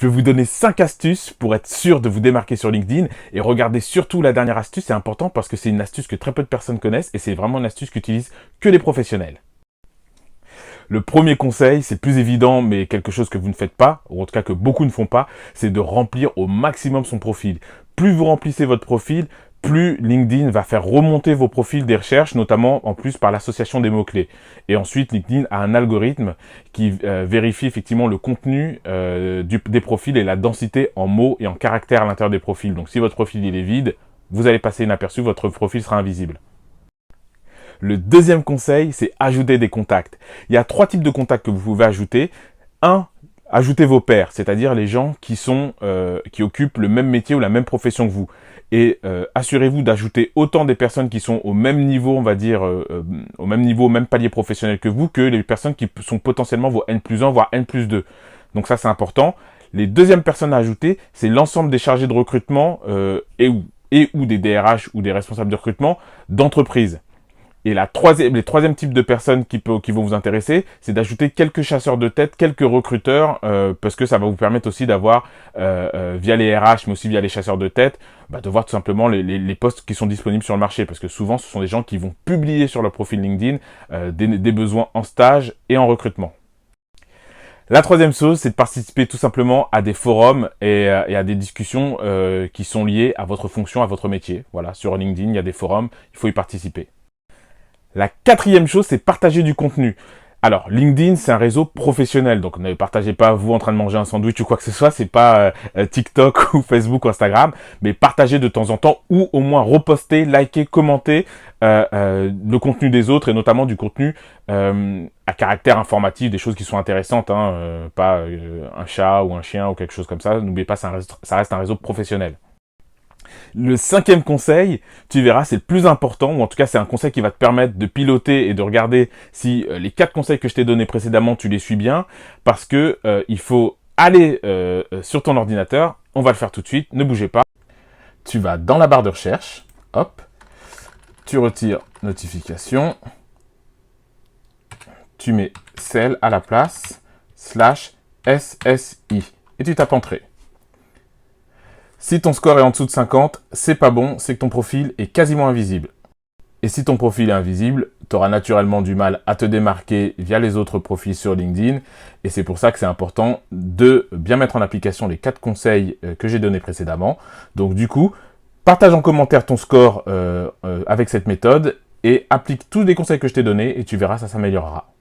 Je vais vous donner 5 astuces pour être sûr de vous démarquer sur LinkedIn. Et regardez surtout la dernière astuce, c'est important parce que c'est une astuce que très peu de personnes connaissent et c'est vraiment une astuce qu'utilisent que les professionnels. Le premier conseil, c'est plus évident, mais quelque chose que vous ne faites pas, ou en tout cas que beaucoup ne font pas, c'est de remplir au maximum son profil. Plus vous remplissez votre profil, plus LinkedIn va faire remonter vos profils des recherches, notamment en plus par l'association des mots-clés. Et ensuite, LinkedIn a un algorithme qui vérifie effectivement le contenu des profils et la densité en mots et en caractères à l'intérieur des profils. Donc si votre profil il est vide, vous allez passer inaperçu, votre profil sera invisible. Le deuxième conseil, c'est ajouter des contacts. Il y a 3 types de contacts que vous pouvez ajouter. 1, ajoutez vos pairs, c'est-à-dire les gens qui occupent le même métier ou la même profession que vous. Et assurez-vous d'ajouter autant des personnes qui sont au même niveau, on va dire, au même palier professionnel que vous, que les personnes qui sont potentiellement vos N+1, voire N+2. Donc ça, c'est important. Les deuxièmes personnes à ajouter, c'est l'ensemble des chargés de recrutement et ou des DRH ou des responsables de recrutement d'entreprise. Et les troisième type de personnes qui vont vous intéresser, c'est d'ajouter quelques chasseurs de tête, quelques recruteurs, parce que ça va vous permettre aussi d'avoir, via les RH, mais aussi via les chasseurs de tête, de voir tout simplement les postes qui sont disponibles sur le marché. Parce que souvent, ce sont des gens qui vont publier sur leur profil LinkedIn des besoins en stage et en recrutement. La troisième chose, c'est de participer tout simplement à des forums et à des discussions qui sont liées à votre fonction, à votre métier. Voilà, sur LinkedIn, il y a des forums, il faut y participer. La quatrième chose, c'est partager du contenu. Alors, LinkedIn, c'est un réseau professionnel, donc ne partagez pas vous en train de manger un sandwich ou quoi que ce soit, c'est pas TikTok ou Facebook ou Instagram, mais partagez de temps en temps ou au moins reposter, liker, commenter le contenu des autres et notamment du contenu à caractère informatif, des choses qui sont intéressantes, pas un chat ou un chien ou quelque chose comme ça. N'oubliez pas, ça reste un réseau professionnel. Le 5e conseil, tu verras, c'est le plus important, ou en tout cas c'est un conseil qui va te permettre de piloter et de regarder si les 4 conseils que je t'ai donnés précédemment, tu les suis bien, parce que il faut aller sur ton ordinateur, on va le faire tout de suite, ne bougez pas. Tu vas dans la barre de recherche, hop, tu retires notification, tu mets celle à la place, /SSI, et tu tapes entrée. Si ton score est en dessous de 50, c'est pas bon, c'est que ton profil est quasiment invisible. Et si ton profil est invisible, tu auras naturellement du mal à te démarquer via les autres profils sur LinkedIn. Et c'est pour ça que c'est important de bien mettre en application les 4 conseils que j'ai donnés précédemment. Donc du coup, partage en commentaire ton score avec cette méthode et applique tous les conseils que je t'ai donnés et tu verras, ça s'améliorera.